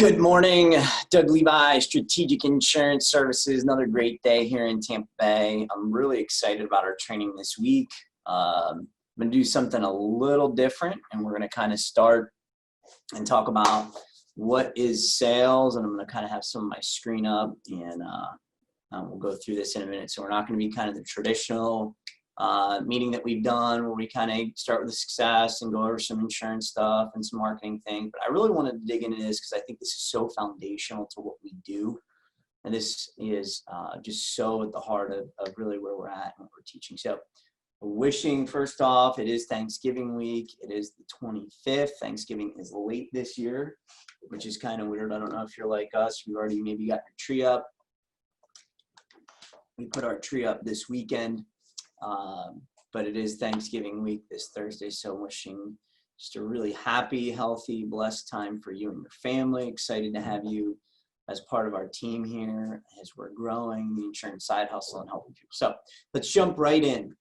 Good morning, Doug Levi, Strategic Insurance Services. Another great day here in Tampa Bay. I'm really excited about our training this week. I'm going to do something a little different, and we're going to kind of start and talk about what is sales, and I'm going to kind of have some of my screen up, and we'll go through this in a minute. So we're not going to be kind of the traditional meeting that we've done where we kind of start with the success and go over some insurance stuff and some marketing things. But I really wanted to dig into this because I think this is so foundational to what we do. And this is just so at the heart of really where we're at and what we're teaching. So wishing, first off, it is Thanksgiving week. It is the 25th. Thanksgiving is late this year, which is kind of weird. I don't know if you're like us. You already maybe got your tree up. We put our tree up this weekend. But it is Thanksgiving week this Thursday, so wishing just a really happy, healthy, blessed time for you and your family. Excited to have you as part of our team here as we're growing the insurance side hustle and helping people. So let's jump right in.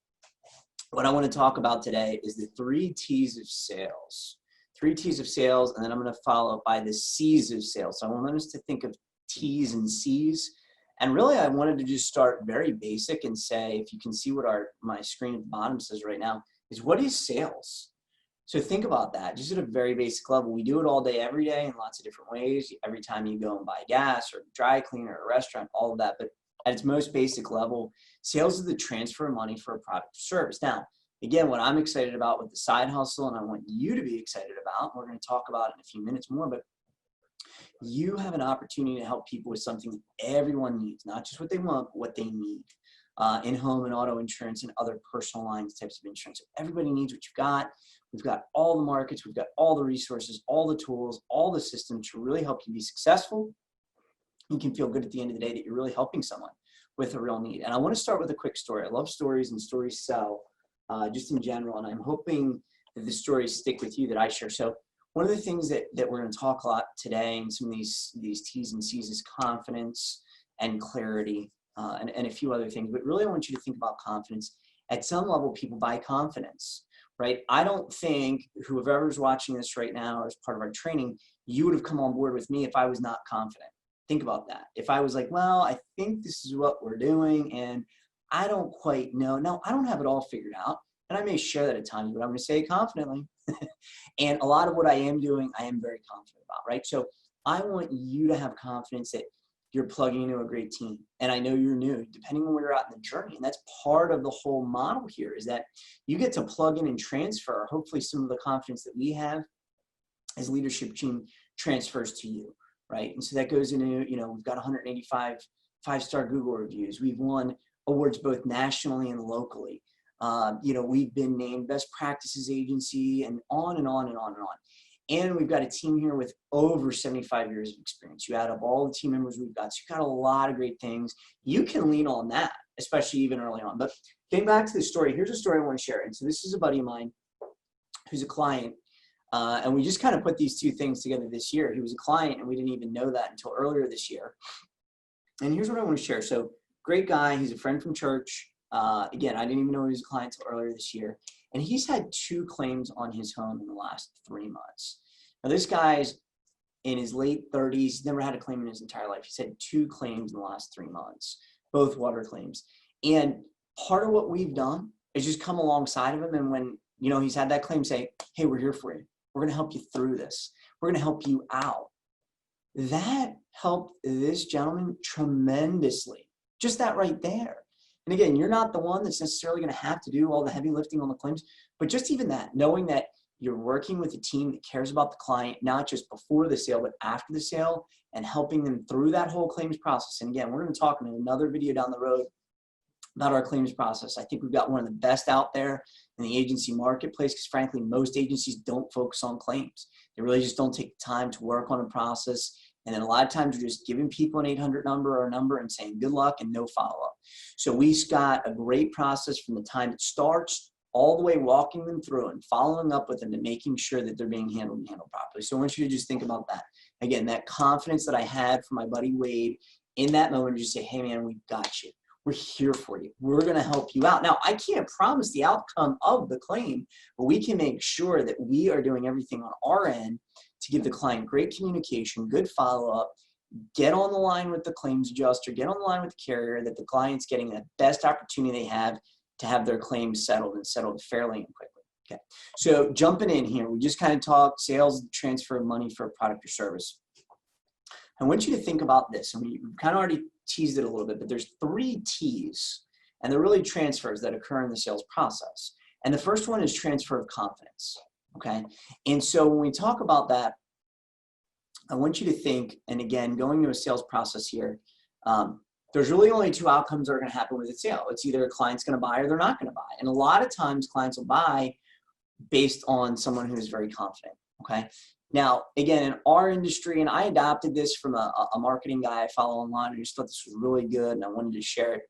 What I want to talk about today is the 3 T's of sales. 3 T's of sales, and then I'm going to follow up by the C's of sales. So I want us to think of T's and C's. And really, I wanted to just start very basic and say, if you can see what my screen at the bottom says right now, is what is sales? So think about that, just at a very basic level. We do it all day, every day in lots of different ways. Every time you go and buy gas or dry cleaner or a restaurant, all of that. But at its most basic level, sales is the transfer of money for a product or service. Now, again, what I'm excited about with the side hustle, and I want you to be excited about, we're going to talk about it in a few minutes more, but you have an opportunity to help people with something that everyone needs, not just what they want, but what they need in home and auto insurance and other personal lines types of insurance. So everybody needs what you've got. We've got all the markets, we've got all the resources, all the tools, all the systems to really help you be successful. You can feel good at the end of the day that you're really helping someone with a real need. And I want to start with a quick story. I love stories, and stories sell just in general. And I'm hoping that the stories stick with you that I share. So one of the things that we're going to talk a lot today and some of these T's and C's is confidence and clarity and a few other things. But really, I want you to think about confidence. At some level, people buy confidence, right? I don't think whoever's watching this right now as part of our training, you would have come on board with me if I was not confident. Think about that. If I was like, well, I think this is what we're doing and I don't quite know. No, I don't have it all figured out. And I may share that at times, but I'm going to say it confidently. And a lot of what I am doing, I am very confident about, right? So I want you to have confidence that you're plugging into a great team. And I know you're new, depending on where you're at in the journey. And that's part of the whole model here is that you get to plug in and transfer, hopefully some of the confidence that we have as leadership team transfers to you, right? And so that goes into, we've got 185 5-star Google reviews. We've won awards both nationally and locally. We've been named best practices agency and on and on and on and on. And we've got a team here with over 75 years of experience. You add up all the team members we've got. So you've got a lot of great things. You can lean on that, especially even early on. But getting back to the story, here's a story I want to share. And so this is a buddy of mine who's a client. And we just kind of put these 2 things together this year. He was a client and we didn't even know that until earlier this year. And here's what I want to share. So great guy. He's a friend from church. Again, I didn't even know he was a client until earlier this year. And he's had 2 claims on his home in the last 3 months. Now, this guy's in his late 30s. He's never had a claim in his entire life. He's had 2 claims in the last 3 months, both water claims. And part of what we've done is just come alongside of him. And when, he's had that claim, say, hey, we're here for you. We're going to help you through this. We're going to help you out. That helped this gentleman tremendously. Just that right there. And again, you're not the one that's necessarily going to have to do all the heavy lifting on the claims, but just even that, knowing that you're working with a team that cares about the client, not just before the sale, but after the sale, and helping them through that whole claims process. And again, we're going to talk in another video down the road about our claims process. I think we've got one of the best out there in the agency marketplace because frankly, most agencies don't focus on claims. They really just don't take the time to work on a process. And then a lot of times you're just giving people an 800 number or a number and saying good luck and no follow-up. So we've got a great process from the time it starts all the way walking them through and following up with them and making sure that they're being handled properly. So I want you to just think about that. Again, that confidence that I had from my buddy Wade in that moment, just say, hey man, we've got you. We're here for you. We're going to help you out. Now, I can't promise the outcome of the claim, but we can make sure that we are doing everything on our end to give the client great communication, good follow-up, get on the line with the claims adjuster, get on the line with the carrier, that the client's getting the best opportunity they have to have their claims settled and settled fairly and quickly. Okay, so jumping in here, we just kind of talked sales, transfer of money for a product or service. I want you to think about this, and we kind of already teased it a little bit, but there's 3 T's, and they're really transfers that occur in the sales process. And the first one is transfer of confidence, okay? And so when we talk about that, I want you to think, and again, going to a sales process here, there's really only 2 outcomes that are going to happen with a sale. It's either a client's going to buy or they're not going to buy. And a lot of times clients will buy based on someone who is very confident, okay? Now, again, in our industry, and I adopted this from a marketing guy I follow online, I just thought this was really good and I wanted to share it.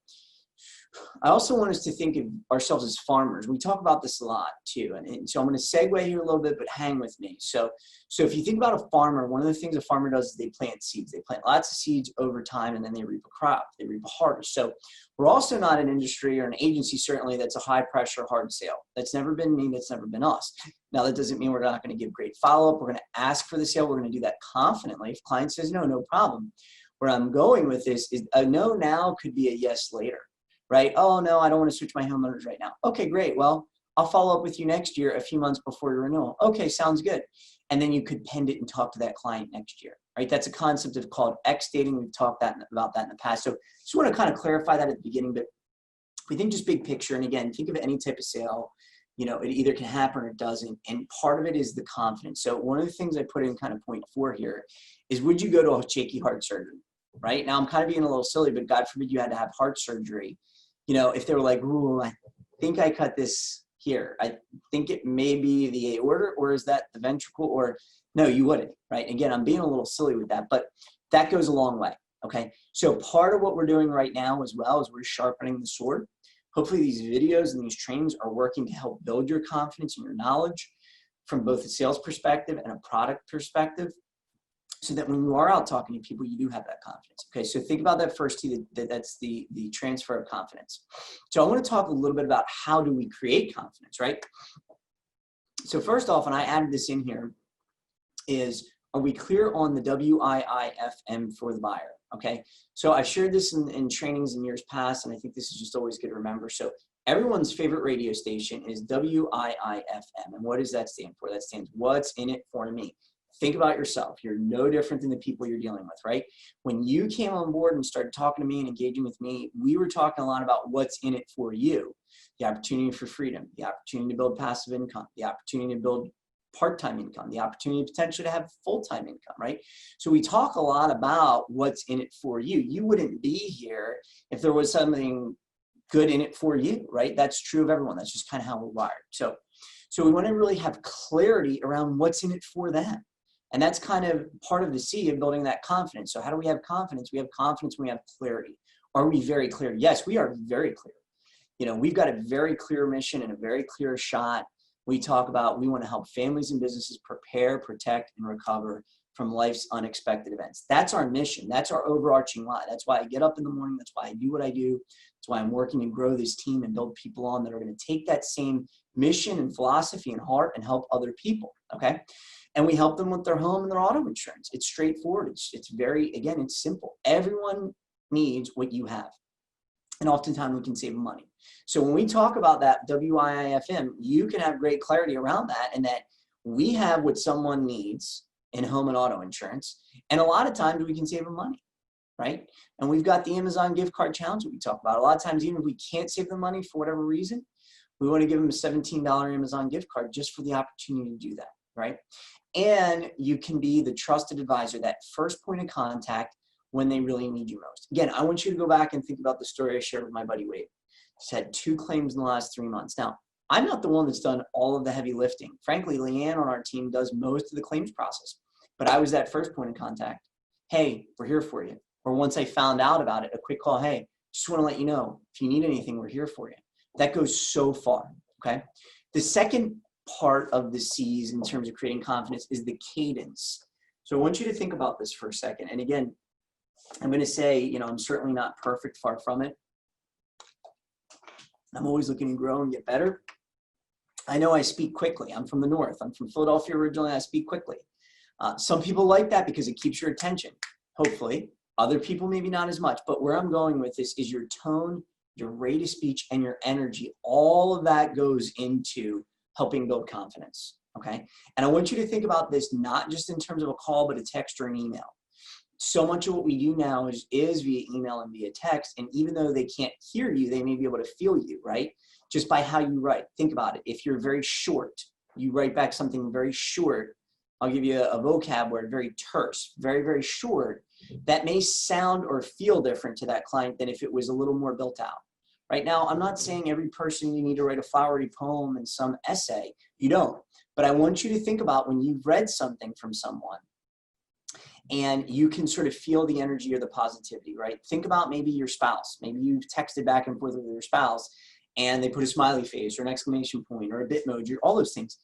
I also want us to think of ourselves as farmers. We talk about this a lot too. And so I'm going to segue here a little bit, but hang with me. So if you think about a farmer, one of the things a farmer does is they plant seeds. They plant lots of seeds over time, and then they reap a crop. They reap a harvest. So we're also not an industry or an agency, certainly, that's a high pressure, hard sale. That's never been me. That's never been us. Now, that doesn't mean we're not going to give great follow-up. We're going to ask for the sale. We're going to do that confidently. If client says no, no problem. Where I'm going with this is a no now could be a yes later. Right? Oh, no, I don't want to switch my homeowners right now. Okay, great. Well, I'll follow up with you next year, a few months before your renewal. Okay, sounds good. And then you could pend it and talk to that client next year, right? That's a concept of called X dating. We've talked about that in the past. So just want to kind of clarify that at the beginning, but we think just big picture. And again, think of any type of sale, you know, it either can happen or it doesn't. And part of it is the confidence. So one of the things I put in kind of point 4 here is, would you go to a shaky heart surgery, right? Now I'm kind of being a little silly, but God forbid you had to have heart surgery. You know, if they were like, ooh, I think I cut this here. I think it may be the aorta, or is that the ventricle, or no, you wouldn't, right? Again, I'm being a little silly with that, but that goes a long way, okay? So part of what we're doing right now as well is we're sharpening the sword. Hopefully these videos and these trainings are working to help build your confidence and your knowledge from both a sales perspective and a product perspective, so that when you are out talking to people, you do have that confidence. Okay, so think about that first T, that's the transfer of confidence. So I want to talk a little bit about how do we create confidence, right? So first off, and I added this in here, is, are we clear on the WIIFM for the buyer? Okay, so I shared this in trainings in years past, and I think this is just always good to remember. So everyone's favorite radio station is WIIFM. And what does that stand for? That stands, what's in it for me? Think about yourself. You're no different than the people you're dealing with, right? When you came on board and started talking to me and engaging with me, we were talking a lot about what's in it for you. The opportunity for freedom, the opportunity to build passive income, the opportunity to build part-time income, the opportunity potentially to have full-time income, right? So we talk a lot about what's in it for you. You wouldn't be here if there was something good in it for you, right? That's true of everyone. That's just kind of how we're wired. So we want to really have clarity around what's in it for them. And that's kind of part of the C of building that confidence. So how do we have confidence? We have confidence when we have clarity. Are we very clear? Yes, we are very clear. You know, we've got a very clear mission and a very clear shot. We talk about, we want to help families and businesses prepare, protect, and recover from life's unexpected events. That's our mission. That's our overarching lie. That's why I get up in the morning. That's why I do what I do. That's why I'm working to grow this team and build people on that are going to take that same mission and philosophy and heart and help other people, okay? And we help them with their home and their auto insurance. It's straightforward. It's very, again, it's simple. Everyone needs what you have. And oftentimes we can save money. So when we talk about that WIIFM, you can have great clarity around that, and that we have what someone needs in home and auto insurance. And a lot of times we can save them money, right? And we've got the Amazon gift card challenge that we talk about. A lot of times, even if we can't save them money for whatever reason, we want to give them a $17 Amazon gift card just for the opportunity to do that, right? And you can be the trusted advisor, that first point of contact when they really need you most. Again, I want you to go back and think about the story I shared with my buddy Wade. He's had 2 claims in the last 3 months. Now, I'm not the one that's done all of the heavy lifting. Frankly, Leanne on our team does most of the claims process. But I was that first point of contact. Hey, we're here for you. Or once I found out about it, a quick call. Hey, just want to let you know, if you need anything, we're here for you. That goes so far, okay? The second part of the C's in terms of creating confidence is the cadence. So I want you to think about this for a second. And again, I'm going to say, you know, I'm certainly not perfect, far from it. I'm always looking to grow and get better. I know I speak quickly. I'm from the North. I'm from Philadelphia originally. I speak quickly. Some people like that because it keeps your attention, hopefully. Other people maybe not as much, but where I'm going with this is your tone, your rate of speech, and your energy. All of that goes into helping build confidence, okay? And I want you to think about this not just in terms of a call, but a text or an email. So much of what we do now is via email and via text, and even though they can't hear you, they may be able to feel you, right? Just by how you write. Think about it. If you're very short, you write back something very short. I'll give you a vocab word, very terse, very, very short. That may sound or feel different to that client than if it was a little more built out. Right now, I'm not saying every person you need to write a flowery poem and some essay. You don't. But I want you to think about when you've read something from someone and you can sort of feel the energy or the positivity, right? Think about maybe your spouse. Maybe you've texted back and forth with your spouse and they put a smiley face or an exclamation point or a Bitmoji, all those things.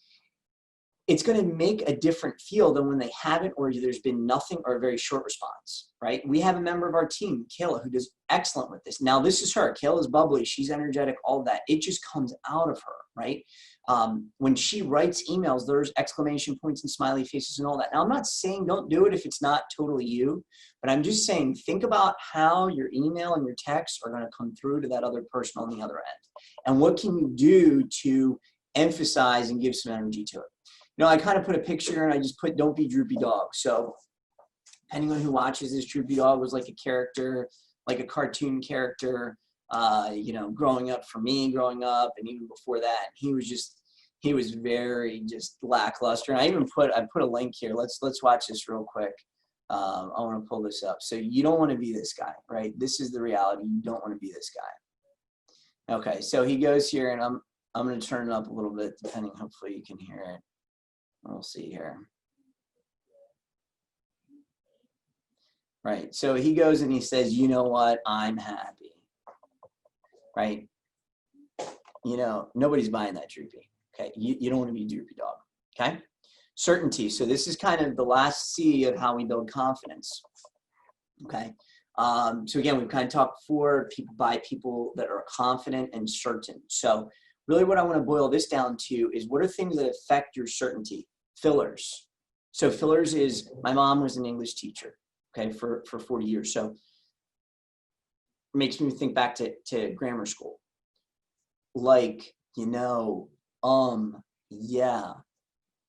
It's going to make a different feel than when they haven't or there's been nothing or a very short response, right? We have a member of our team, Kayla, who does excellent with this. Now, this is her. Kayla's bubbly. She's energetic, all that. It just comes out of her, right? When she writes emails, there's exclamation points and smiley faces and all that. Now, I'm not saying don't do it if it's not totally you, but I'm just saying think about how your email and your text are going to come through to that other person on the other end. And what can you do to emphasize and give some energy to it? You know, I kind of put a picture and I just put don't be droopy dog. So depending on who watches this, droopy dog was like a character, like a cartoon character, you know, growing up for me, growing up, and even before that, he was very just lackluster. And I put a link here. Let's watch this real quick. I want to pull this up. So you don't want to be this guy, right? This is the reality. You don't want to be this guy. Okay, so he goes here, and I'm going to turn it up a little bit, depending. Hopefully you can hear it. We'll see here. Right, so he goes and he says, you know what, I'm happy, right? You know, nobody's buying that droopy, okay? You don't want to be droopy dog, okay? Certainty, so this is kind of the last C of how we build confidence, okay? So again, we've kind of talked before, people buy people that are confident and certain. So really what I want to boil this down to is what are things that affect your certainty? Fillers. So fillers is, my mom was an English teacher, okay, for 40 years. So it makes me think back to grammar school. Like, you know, yeah.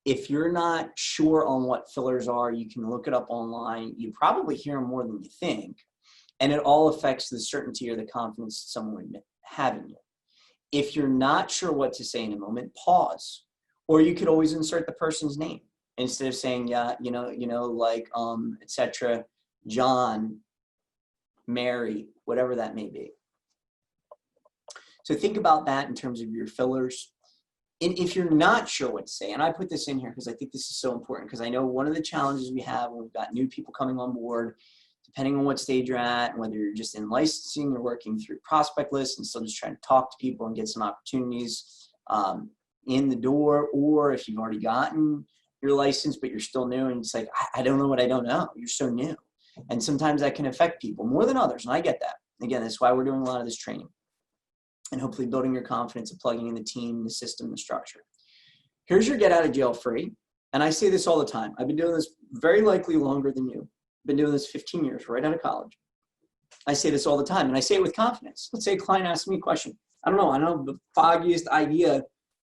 If you're not sure on what fillers are, you can look it up online. You probably hear them more than you think. And it all affects the certainty or the confidence someone would have in you. If you're not sure what to say in a moment, pause. Or you could always insert the person's name instead of saying, yeah, you know, like, etc., John, Mary, whatever that may be. So think about that in terms of your fillers. And if you're not sure what to say, and I put this in here because I think this is so important, because I know one of the challenges we have when we've got new people coming on board, depending on what stage you're at, and whether you're just in licensing or working through prospect lists and still just trying to talk to people and get some opportunities in the door, or if you've already gotten your license but you're still new and it's like, I don't know what I don't know. You're so new. And sometimes that can affect people more than others, and I get that. Again, that's why we're doing a lot of this training and hopefully building your confidence and plugging in the team, the system, the structure. Here's your get out of jail free. And I say this all the time. I've been doing this very likely longer than you. I've been doing this 15 years, right out of college. I say this all the time, and I say it with confidence. Let's say a client asks me a question. I don't know the foggiest idea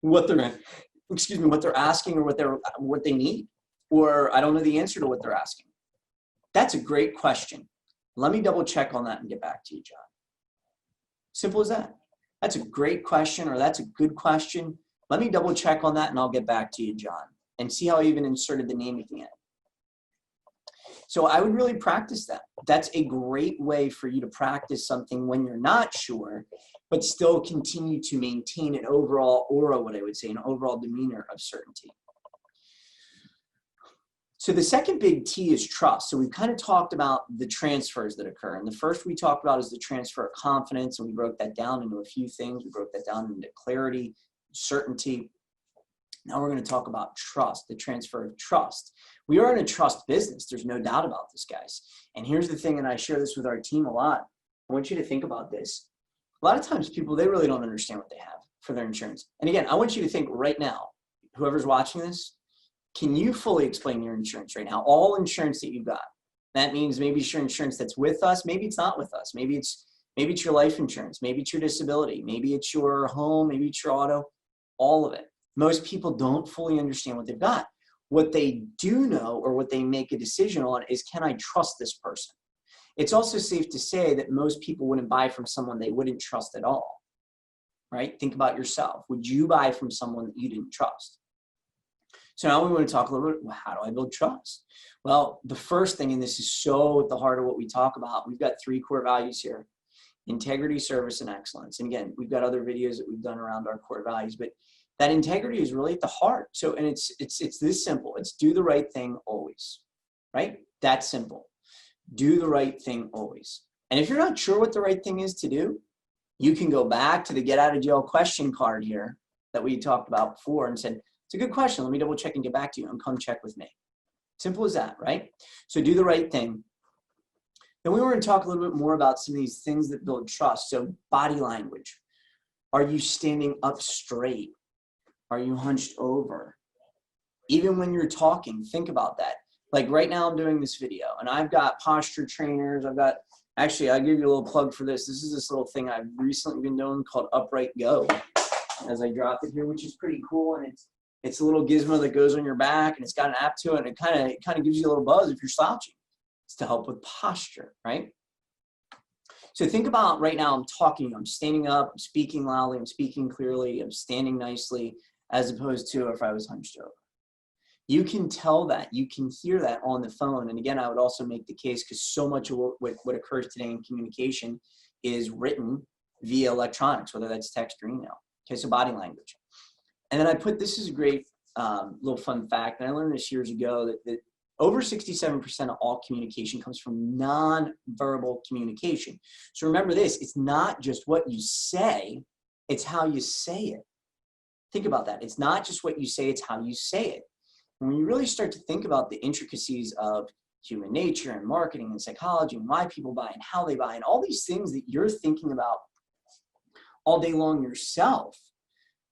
what they're asking or what they need, or I don't know the answer to what they're asking. That's a great question. Let me double check on that and get back to you, John. Simple as that. That's a great question, or that's a good question. Let me double check on that and I'll get back to you, John, and see how I even inserted the name at the end. So I would really practice that. That's a great way for you to practice something when you're not sure, but still continue to maintain an overall aura, what I would say, an overall demeanor of certainty. So the second big T is trust. So we've kind of talked about the transfers that occur. And the first we talked about is the transfer of confidence. And we broke that down into a few things. We broke that down into clarity, certainty. Now we're going to talk about trust, the transfer of trust. We are in a trust business. There's no doubt about this, guys. And here's the thing, and I share this with our team a lot. I want you to think about this. A lot of times people, they really don't understand what they have for their insurance. And again, I want you to think right now, whoever's watching this, can you fully explain your insurance right now? All insurance that you've got. That means maybe it's your insurance that's with us. Maybe it's not with us. Maybe it's your life insurance. Maybe it's your disability. Maybe it's your home. Maybe it's your auto. All of it. Most people don't fully understand what they've got. What they do know, or what they make a decision on, is, can I trust this person? It's also safe to say that most people wouldn't buy from someone they wouldn't trust at all, right? Think about yourself. Would you buy from someone that you didn't trust? So now we want to talk a little bit, well, how do I build trust? Well, the first thing, and this is so at the heart of what we talk about, we've got 3 core values here: integrity, service, and excellence. And again, we've got other videos that we've done around our core values, but that integrity is really at the heart. So, and it's this simple. It's do the right thing always, right? That's simple. Do the right thing always. And if you're not sure what the right thing is to do, you can go back to the get out of jail question card here that we talked about before and said, it's a good question. Let me double check and get back to you, and come check with me. Simple as that, right? So do the right thing. Then we want to talk a little bit more about some of these things that build trust. So body language. Are you standing up straight? Are you hunched over? Even when you're talking, think about that. Like right now I'm doing this video and I've got posture trainers. Actually, I'll give you a little plug for this. This is this little thing I've recently been doing called Upright Go, as I drop it here, which is pretty cool. And it's a little gizmo that goes on your back, and it's got an app to it. And it kind of gives you a little buzz if you're slouching. It's to help with posture, right? So think about right now, I'm talking, I'm standing up, I'm speaking loudly, I'm speaking clearly, I'm standing nicely, as opposed to if I was hunched over. You can tell that, you can hear that on the phone. And again, I would also make the case, because so much of what occurs today in communication is written via electronics, whether that's text or email. Okay, so body language. And then this is a great little fun fact, and I learned this years ago, that over 67% of all communication comes from non-verbal communication. So remember this, it's not just what you say, it's how you say it. Think about that. It's not just what you say, it's how you say it. And when you really start to think about the intricacies of human nature and marketing and psychology and why people buy and how they buy and all these things that you're thinking about all day long yourself,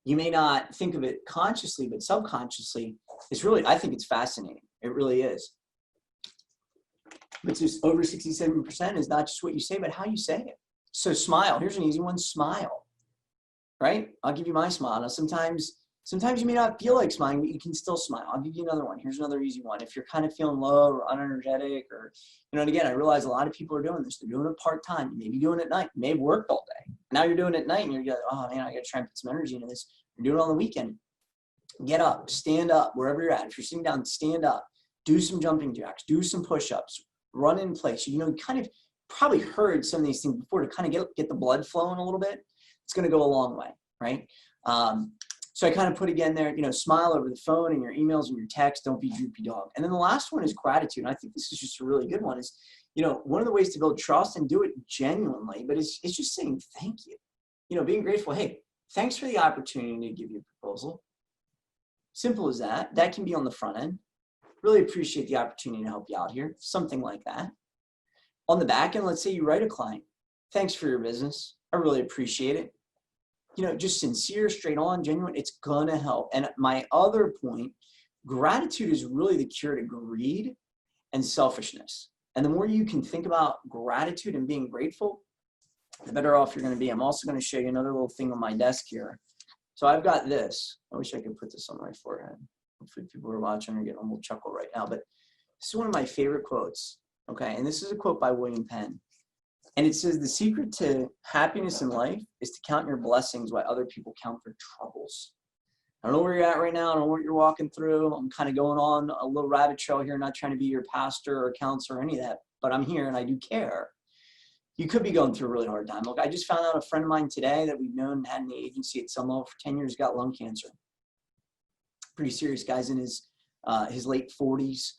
you may not think of it consciously, but subconsciously, it's really, I think it's fascinating. It really is. But just over 67% is not just what you say, but how you say it. So smile. Here's an easy one. Smile. Right? I'll give you my smile. Now, sometimes you may not feel like smiling, but you can still smile. I'll give you another one. Here's another easy one. If you're kind of feeling low or unenergetic, or, and again, I realize a lot of people are doing this. They're doing it part-time. You may be doing it at night. You may have worked all day. Now you're doing it at night, and you're like, oh man, I got to try and put some energy into this. You're doing it on the weekend. Get up, stand up, wherever you're at. If you're sitting down, stand up. Do some jumping jacks. Do some push-ups. Run in place. You kind of probably heard some of these things before, to kind of get the blood flowing a little bit. It's going to go a long way, right? So I kind of put again there, smile over the phone and your emails and your texts. Don't be droopy dog. And then the last one is gratitude. And I think this is just a really good one. Is, one of the ways to build trust, and do it genuinely, but it's just saying thank you. Being grateful. Hey, thanks for the opportunity to give you a proposal. Simple as that. That can be on the front end. Really appreciate the opportunity to help you out here. Something like that. On the back end, let's say you write a client. Thanks for your business. I really appreciate it. Just sincere, straight on, genuine. It's gonna help. And my other point, gratitude is really the cure to greed and selfishness. And the more you can think about gratitude and being grateful, the better off you're gonna be. I'm also gonna show you another little thing on my desk here. So I've got this. I wish I could put this on my forehead. Hopefully people who are watching are getting a little chuckle right now. But this is one of my favorite quotes. Okay, and this is a quote by William Penn. And it says, the secret to happiness in life is to count your blessings while other people count their troubles. I don't know where you're at right now. I don't know what you're walking through. I'm kind of going on a little rabbit trail here, not trying to be your pastor or counselor or any of that, but I'm here and I do care. You could be going through a really hard time. Look, I just found out a friend of mine today that we've known and had in the agency at some level for 10 years got lung cancer. Pretty serious. Guy's in his late 40s.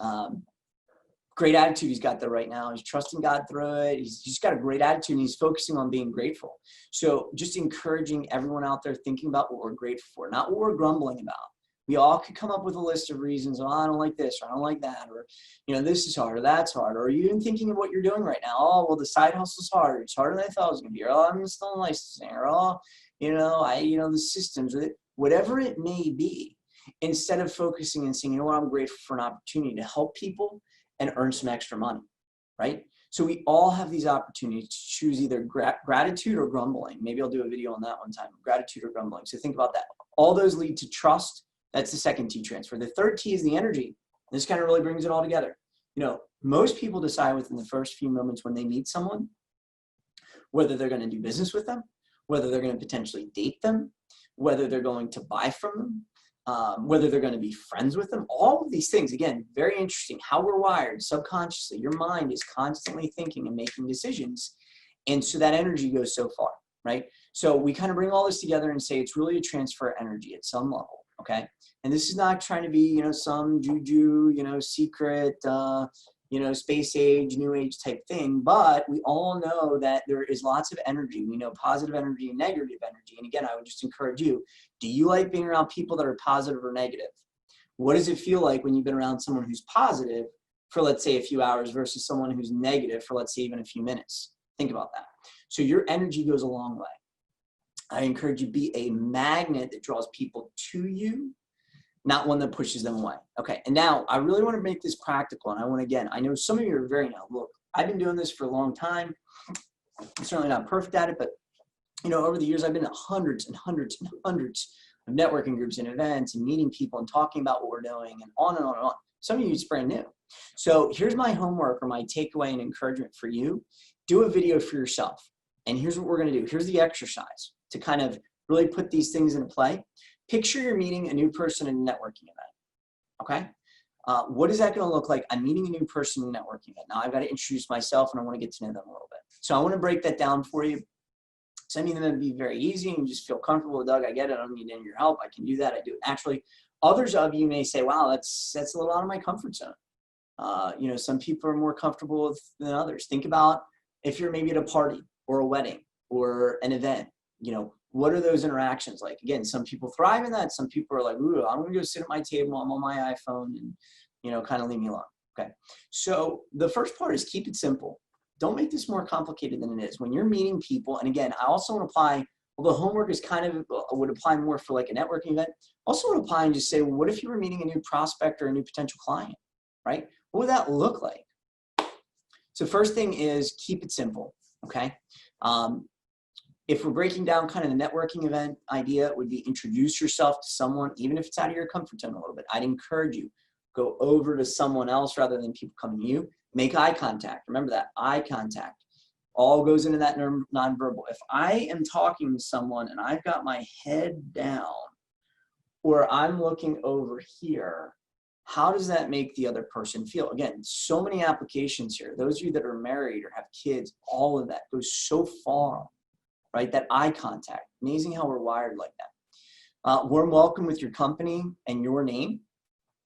Great attitude he's got there right now. He's trusting God through it. He's just got a great attitude, and he's focusing on being grateful. So just encouraging everyone out there thinking about what we're grateful for, not what we're grumbling about. We all could come up with a list of reasons. Oh, I don't like this, or I don't like that, or, this is hard, or that's hard. Or are you even thinking of what you're doing right now? Oh, well, the side hustle is hard. It's harder than I thought it was going to be. Or, oh, I'm still in licensing. Or, oh, the systems, whatever it may be. instead of focusing and saying, you know what, I'm grateful for an opportunity to help people and earn some extra money, right? So we all have these opportunities to choose either gratitude or grumbling. Maybe I'll do a video on that one time, gratitude or grumbling. So think about that. All those lead to trust. That's the second T transfer. The third T is the energy. This kind of really brings it all together. You know, most people decide within the first few moments when they meet someone, whether they're going to do business with them, whether they're going to potentially date them, whether they're going to buy from them, whether they're going to be friends with them. All of these things, again, very interesting. How we're wired subconsciously. Your mind is constantly thinking and making decisions. And so that energy goes so far, right? So we kind of bring all this together and say it's really a transfer of energy at some level, okay? And this is not trying to be, you know, some juju, you know, secret, you know, space age, new age type thing. But we all know that there is lots of energy. We know positive energy and negative energy. And again, I would just encourage you, do you like being around people that are positive or negative? What does it feel like when you've been around someone who's positive for, let's say, a few hours versus someone who's negative for, let's say, even a few minutes? Think about that. So your energy goes a long way. I encourage you to be a magnet that draws people to you, not one that pushes them away. Okay, and now I really want to make this practical, and I want to, again, I know some of you are very now, look, I've been doing this for a long time. I'm certainly not perfect at it, but, you know, over the years, I've been to hundreds and hundreds and hundreds of networking groups and events and meeting people and talking about what we're doing and on and on and on. Some of you, it's brand new. So here's my homework or my takeaway and encouragement for you. Do a video for yourself. And here's what we're going to do. Here's the exercise to kind of really put these things into play. Picture you're meeting a new person in a networking event, okay? What is that gonna look like? I'm meeting a new person in a networking event. Now I've got to introduce myself and I wanna get to know them a little bit. So I wanna break that down for you. Some of them would be very easy and you just feel comfortable with, Doug, I get it, I don't need any of your help, I can do that, I do it naturally. Others of you may say, wow, that's a little out of my comfort zone. You know, some people are more comfortable than others. Think about if you're maybe at a party or a wedding or an event, you know, what are those interactions like? Again, some people thrive in that. Some people are like, ooh, I'm going to go sit at my table. I'm on my iPhone and, you know, kind of leave me alone. Okay. So the first part is keep it simple. Don't make this more complicated than it is. When you're meeting people, and again, I also want to apply, although homework is kind of, would apply more for like a networking event, also would apply and just say, well, what if you were meeting a new prospect or a new potential client, right? What would that look like? So first thing is keep it simple. Okay. If we're breaking down kind of the networking event idea, it would be introduce yourself to someone, even if it's out of your comfort zone a little bit. I'd encourage you, go over to someone else rather than people coming to you. Make eye contact. Remember that, eye contact. All goes into that nonverbal. If I am talking to someone and I've got my head down or I'm looking over here, how does that make the other person feel? Again, so many applications here. Those of you that are married or have kids, all of that goes so far. Right? That eye contact. Amazing how we're wired like that. Warm welcome with your company and your name.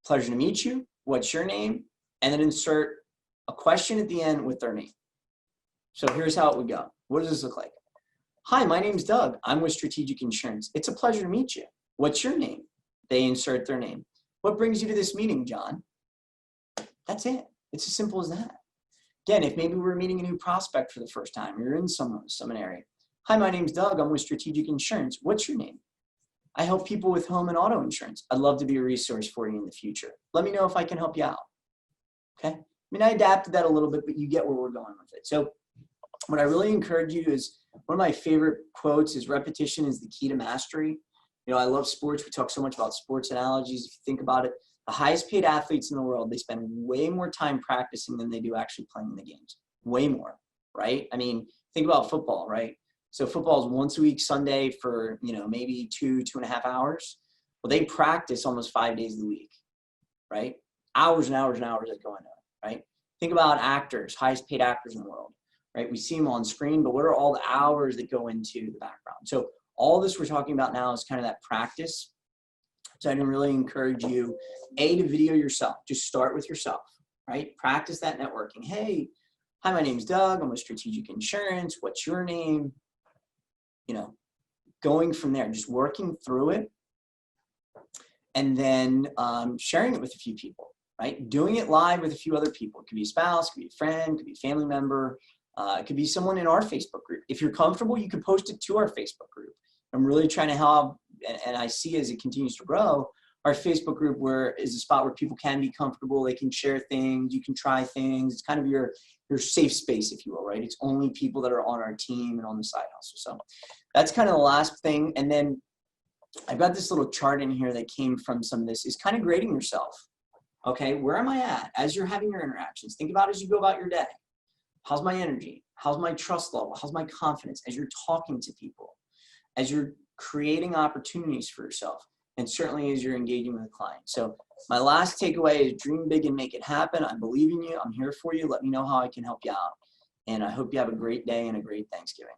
Pleasure to meet you. What's your name? And then insert a question at the end with their name. So here's how it would go. What does this look like? Hi, my name's Doug. I'm with Strategic Insurance. It's a pleasure to meet you. What's your name? They insert their name. What brings you to this meeting, John? That's it. It's as simple as that. Again, if maybe we're meeting a new prospect for the first time, you're in some area. Hi, my name's Doug. I'm with Strategic Insurance. What's your name? I help people with home and auto insurance. I'd love to be a resource for you in the future. Let me know if I can help you out. Okay. I mean, I adapted that a little bit, but you get where we're going with it. So what I really encourage you is, one of my favorite quotes is repetition is the key to mastery. You know, I love sports. We talk so much about sports analogies. If you think about it, the highest paid athletes in the world, they spend way more time practicing than they do actually playing the games. Way more, right? I mean, think about football, right? So football is once a week, Sunday for, you know, maybe 2.5 hours. Well, they practice almost 5 days of the week, right? Hours and hours and hours that go into it, right? Think about actors, highest paid actors in the world, right? We see them on screen, but what are all the hours that go into the background? So all this we're talking about now is kind of that practice. So I really encourage you, to video yourself. Just start with yourself, right? Practice that networking. Hey, hi, my name's Doug. I'm with Strategic Insurance. What's your name? You know, going from there, just working through it and then sharing it with a few people, right? Doing it live with a few other people. It could be a spouse, it could be a friend, it could be a family member. It could be someone in our Facebook group. If you're comfortable, you can post it to our Facebook group. I'm really trying to help, and I see as it continues to grow, our Facebook group is a spot where people can be comfortable. They can share things. You can try things. It's kind of your safe space, if you will, right? It's only people that are on our team and on the side hustle. So that's kind of the last thing. And then I've got this little chart in here that came from some of this, is kind of grading yourself. Okay, where am I at as you're having your interactions? Think about as you go about your day. How's my energy? How's my trust level? How's my confidence as you're talking to people, as you're creating opportunities for yourself, and certainly as you're engaging with a client? So my last takeaway is dream big and make it happen. I believe in you. I'm here for you. Let me know how I can help you out. And I hope you have a great day and a great Thanksgiving.